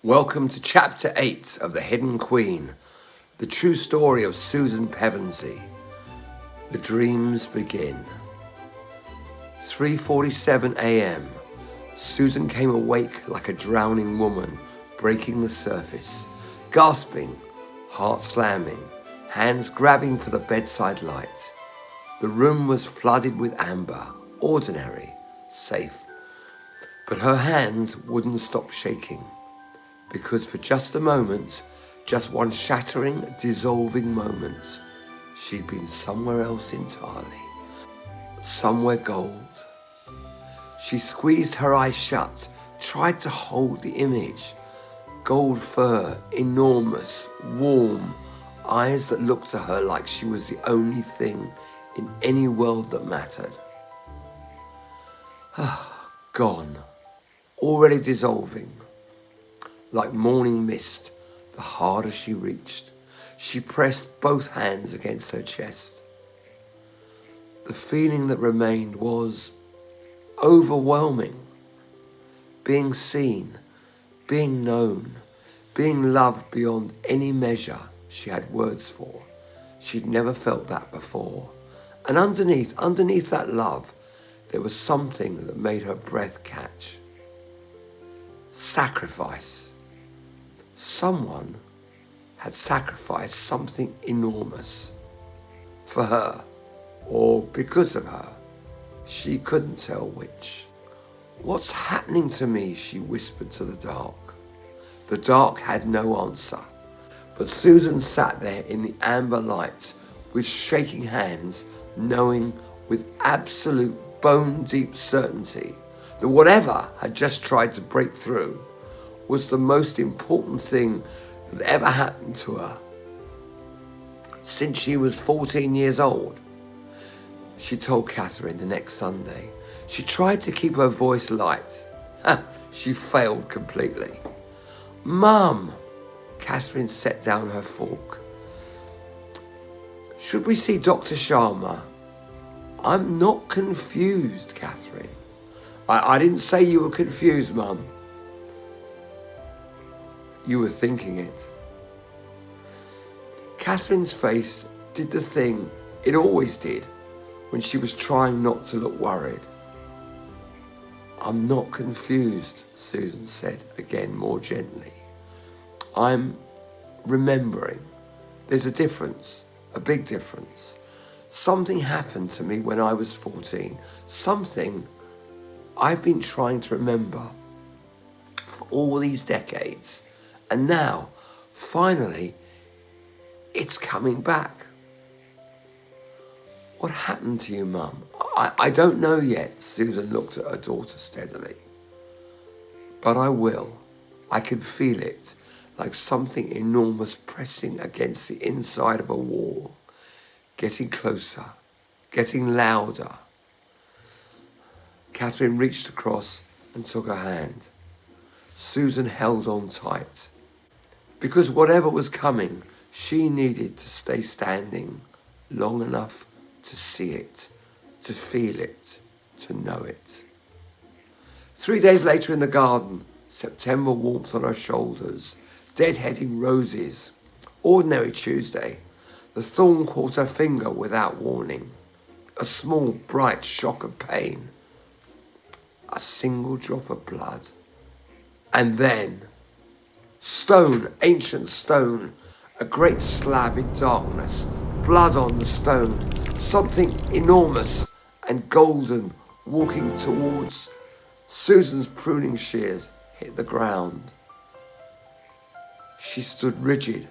Welcome to Chapter 8 of The Hidden Queen, the true story of Susan Pevensie. The dreams begin. 3:47 a.m. Susan came awake like a drowning woman breaking the surface, gasping, heart slamming, hands grabbing for the bedside light. The room was flooded with amber, ordinary, safe. But her hands wouldn't stop shaking. Because for just a moment, just one shattering, dissolving moment, she'd been somewhere else entirely. Somewhere gold. She squeezed her eyes shut, tried to hold the image. Gold fur, enormous, warm, eyes that looked at her like she was the only thing in any world that mattered. Gone. Already dissolving. Like morning mist, the harder she reached, she pressed both hands against her chest. The feeling that remained was overwhelming. Being seen, being known, being loved beyond any measure she had words for. She'd never felt that before. And underneath that love, there was something that made her breath catch. Sacrifice. Someone had sacrificed something enormous for her, or because of her. She couldn't tell which. "What's happening to me?" she whispered to the dark. The dark had no answer, but Susan sat there in the amber light with shaking hands, knowing with absolute bone-deep certainty that whatever had just tried to break through was the most important thing that ever happened to her since she was 14 years old. She told Catherine the next Sunday. She tried to keep her voice light. She failed completely. "Mum," Catherine set down her fork. "Should we see Dr. Sharma?" "I'm not confused, Catherine." I didn't say you were confused, Mum. You were thinking it. Catherine's face did the thing it always did when she was trying not to look worried. "I'm not confused," Susan said again more gently. "I'm remembering. There's a difference, a big difference. Something happened to me when I was 14. Something I've been trying to remember for all these decades. And now, finally, it's coming back." "What happened to you, Mum?" I don't know yet," Susan looked at her daughter steadily. "But I will. I can feel it, like something enormous pressing against the inside of a wall, getting closer, getting louder." Catherine reached across and took her hand. Susan held on tight. Because whatever was coming, she needed to stay standing long enough to see it, to feel it, to know it. 3 days later in the garden, September warmth on her shoulders, deadheading roses. Ordinary Tuesday. The thorn caught her finger without warning. A small, bright shock of pain. A single drop of blood. And then stone, ancient stone, a great slab in darkness, blood on the stone, something enormous and golden walking towards Susan's pruning shears hit the ground. She stood rigid,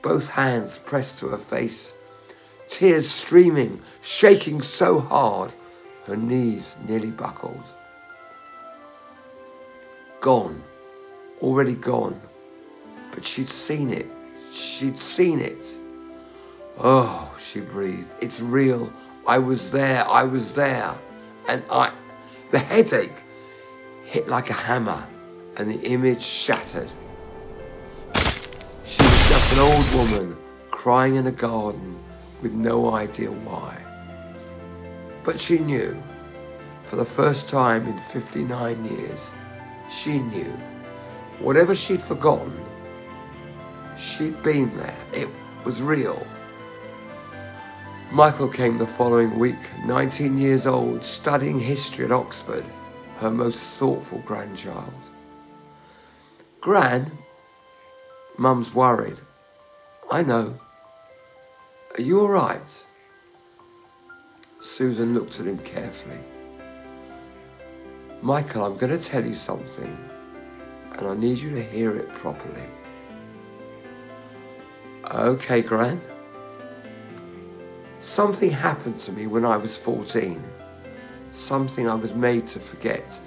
both hands pressed to her face, tears streaming, shaking so hard her knees nearly buckled. Gone, already gone. But she'd seen it. She'd seen it. "Oh," she breathed. "It's real. I was there. I was there." And the headache hit like a hammer and the image shattered. She was just an old woman crying in a garden with no idea why. But she knew, for the first time in 59 years, she knew Whatever she'd forgotten, she'd been there. It was real. Michael came the following week, 19 years old, studying history at Oxford, her most thoughtful grandchild. Gran, Mum's worried. I know. Are you all right? Susan looked at him carefully. Michael, I'm going to tell you something, and I need you to hear it properly. Okay, Gran. Something happened to me when I was 14. Something I was made to forget.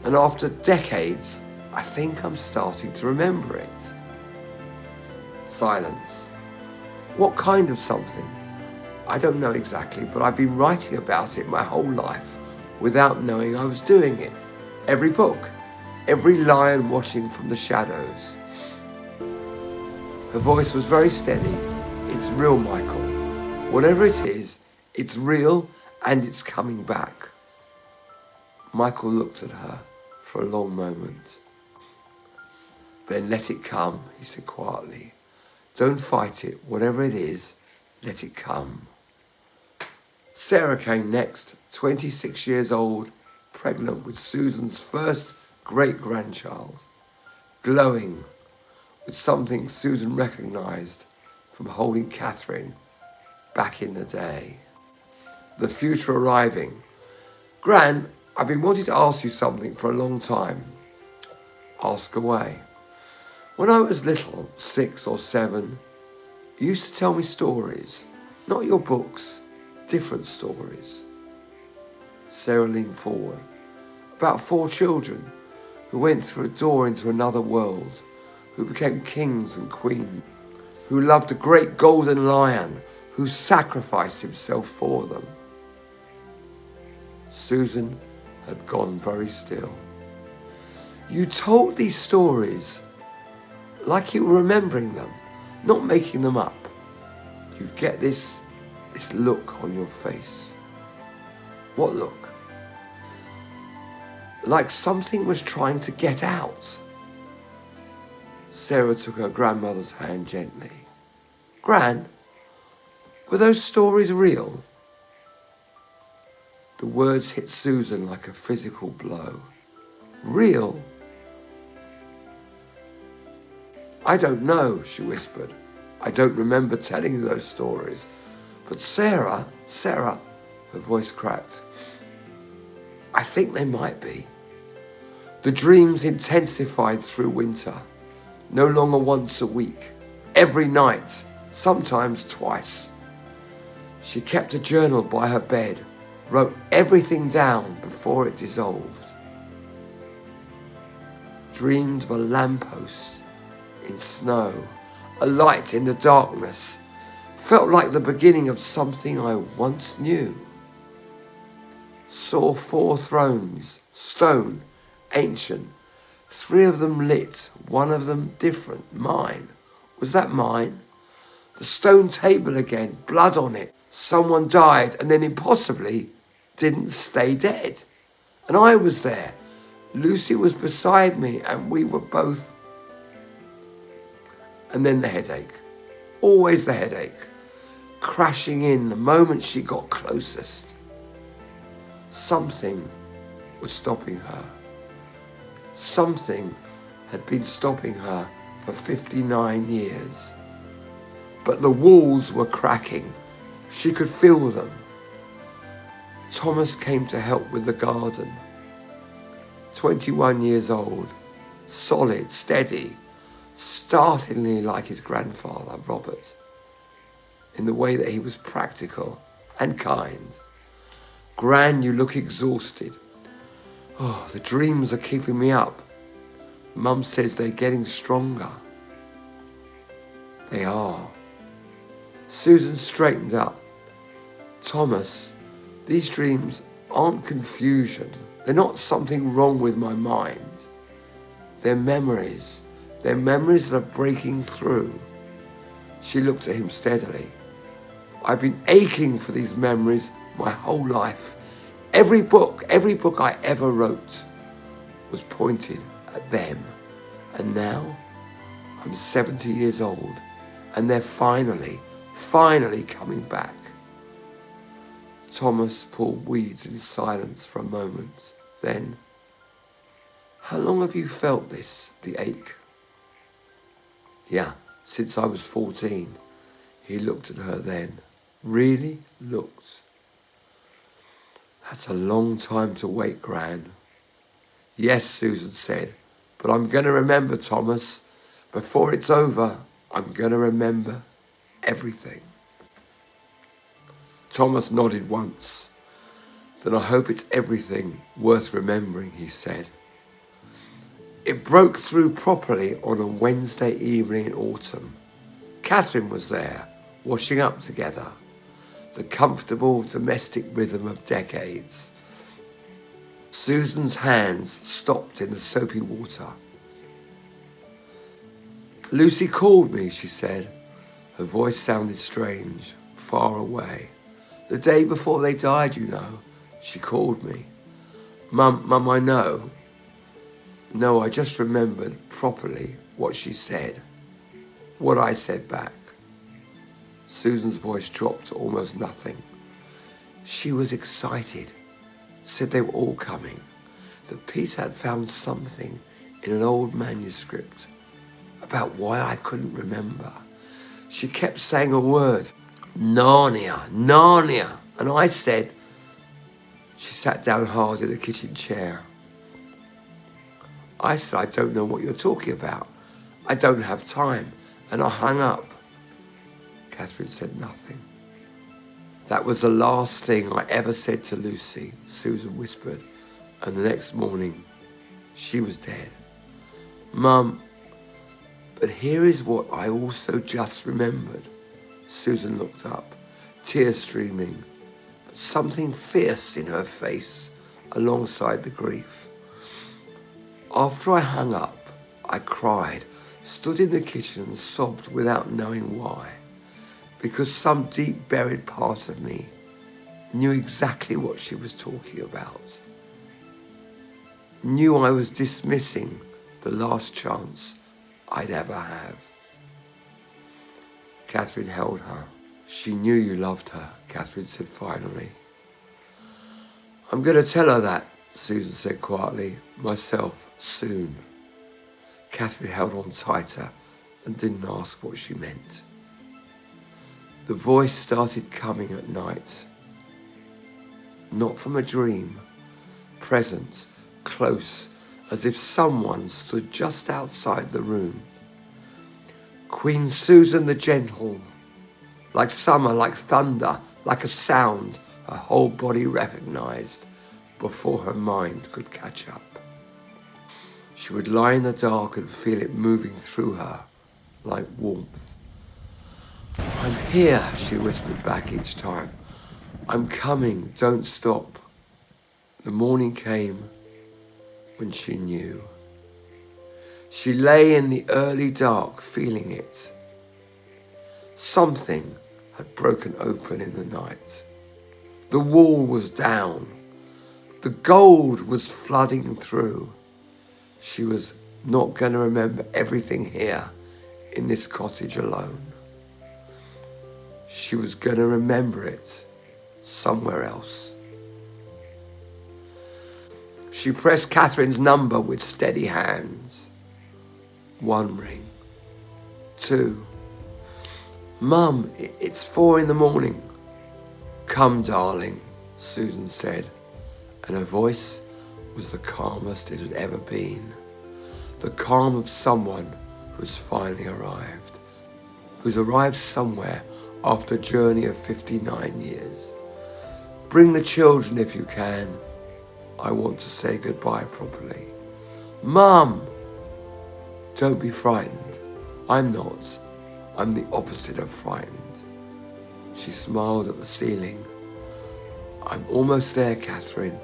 And after decades, I think I'm starting to remember it. Silence. What kind of something? I don't know exactly, but I've been writing about it my whole life without knowing I was doing it. Every book, every lion watching from the shadows. Her voice was very steady. It's real, Michael. Whatever it is, it's real and it's coming back. Michael looked at her for a long moment. Then let it come, he said quietly. Don't fight it. Whatever it is, let it come. Sarah came next, 26 years old, pregnant with Susan's first great-grandchild, glowing with something Susan recognised from holding Catherine back in the day. The future arriving. Gran, I've been wanting to ask you something for a long time. Ask away. When I was little, 6 or 7, you used to tell me stories, not your books, different stories. Sarah leaned forward. About 4 children who went through a door into another world, who became kings and queens, who loved a great golden lion, who sacrificed himself for them. Susan had gone very still. You told these stories like you were remembering them, not making them up. You'd get this look on your face. What look? Like something was trying to get out. Sarah took her grandmother's hand gently. Gran, were those stories real? The words hit Susan like a physical blow. Real? I don't know, she whispered. I don't remember telling you those stories. But Sarah, her voice cracked. I think they might be. The dreams intensified through winter, no longer once a week, every night, sometimes twice. She kept a journal by her bed, wrote everything down before it dissolved. Dreamed of a lamppost in snow, a light in the darkness. Felt like the beginning of something I once knew. Saw 4 thrones, stone, ancient, 3 of them lit, 1 of them different, mine. Was that mine? The stone table again, blood on it. Someone died and then impossibly didn't stay dead. And I was there. Lucy was beside me and we were both. And then the headache. Always the headache. Crashing in the moment she got closest. Something was stopping her. Something had been stopping her for 59 years. But the walls were cracking. She could feel them. Thomas came to help with the garden. 21 years old, solid, steady, startlingly like his grandfather, Robert, in the way that he was practical and kind. Gran, you look exhausted. Oh, the dreams are keeping me up. Mum says they're getting stronger. They are. Susan straightened up. Thomas, these dreams aren't confusion. They're not something wrong with my mind. They're memories. They're memories that are breaking through. She looked at him steadily. I've been aching for these memories my whole life. Every book I ever wrote was pointed at them. And now I'm 70 years old, and they're finally coming back. Thomas pulled weeds in silence for a moment. Then, how long have you felt this, the ache? Yeah, since I was 14. He looked at her then. Really looked. That's a long time to wait, Gran. Yes, Susan said, but I'm going to remember, Thomas. Before it's over, I'm going to remember everything. Thomas nodded once. Then I hope it's everything worth remembering, he said. It broke through properly on a Wednesday evening in autumn. Catherine was there, washing up together, the comfortable domestic rhythm of decades. Susan's hands stopped in the soapy water. Lucy called me, she said. Her voice sounded strange, far away. The day before they died, you know, she called me. Mum, I know. No, I just remembered properly what she said, what I said back. Susan's voice dropped to almost nothing. She was excited, said they were all coming, that Peter had found something in an old manuscript about why I couldn't remember. She kept saying a word, Narnia, Narnia. And I said, she sat down hard in a kitchen chair. I said, I don't know what you're talking about. I don't have time. And I hung up. Catherine said nothing. That was the last thing I ever said to Lucy, Susan whispered. And the next morning, she was dead. Mum, but here is what I also just remembered. Susan looked up, tears streaming, but something fierce in her face alongside the grief. After I hung up, I cried, stood in the kitchen and sobbed without knowing why, because some deep buried part of me knew exactly what she was talking about. Knew I was dismissing the last chance I'd ever have. Catherine held her. She knew you loved her, Catherine said finally. I'm going to tell her that, Susan said quietly, myself, soon. Catherine held on tighter and didn't ask what she meant. The voice started coming at night. Not from a dream, present, close, as if someone stood just outside the room. Queen Susan the Gentle, like summer, like thunder, like a sound her whole body recognized before her mind could catch up. She would lie in the dark and feel it moving through her like warmth. I'm here, she whispered back each time. I'm coming, don't stop. The morning came when she knew. She lay in the early dark, feeling it. Something had broken open in the night. The wall was down. The gold was flooding through. She was not going to remember everything here in this cottage alone. She was going to remember it somewhere else. She pressed Catherine's number with steady hands. 1 ring. 2. Mum, it's 4 a.m. Come, darling, Susan said, and her voice was the calmest it had ever been. The calm of someone who's finally arrived, who's arrived somewhere after a journey of 59 years. Bring the children if you can. I want to say goodbye properly. Mum! Don't be frightened. I'm not. I'm the opposite of frightened. She smiled at the ceiling. I'm almost there, Catherine.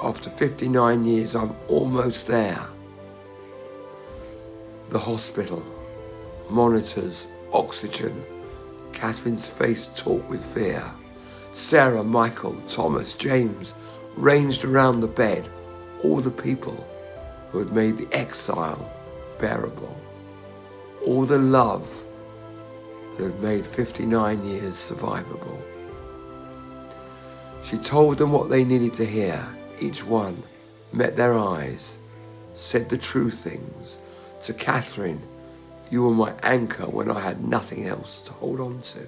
After 59 years, I'm almost there. The hospital, monitors, oxygen. Catherine's face taut with fear. Sarah, Michael, Thomas, James ranged around the bed. All the people who had made the exile bearable. All the love that had made 59 years survivable. She told them what they needed to hear. Each one met their eyes, said the true things. To Catherine, you were my anchor when I had nothing else to hold on to.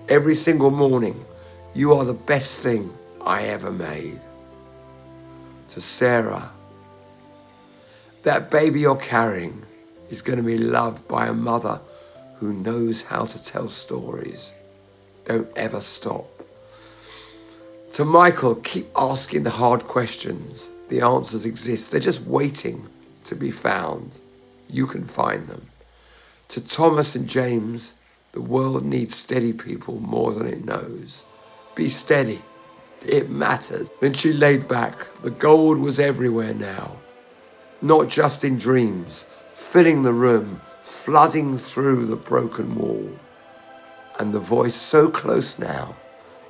Every single morning, you are the best thing I ever made. To Sarah, that baby you're carrying is going to be loved by a mother who knows how to tell stories. Don't ever stop. To Michael, keep asking the hard questions. The answers exist. They're just waiting to be found. You can find them. To Thomas and James, the world needs steady people more than it knows. Be steady. It matters. Then she laid back. The gold was everywhere now. Not just in dreams, filling the room, flooding through the broken wall. And the voice so close now,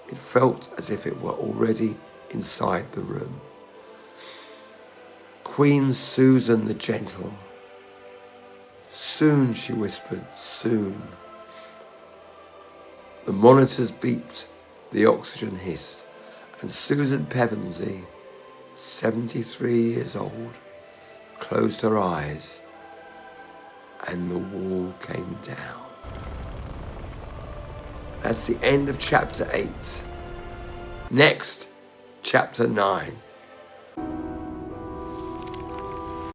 it felt as if it were already inside the room. Queen Susan the gentle. Soon, she whispered, soon. The monitors beeped, the oxygen hissed, and Susan Pevensie, 73 years old, closed her eyes, and the wall came down. That's the end of chapter 8. Next, chapter 9.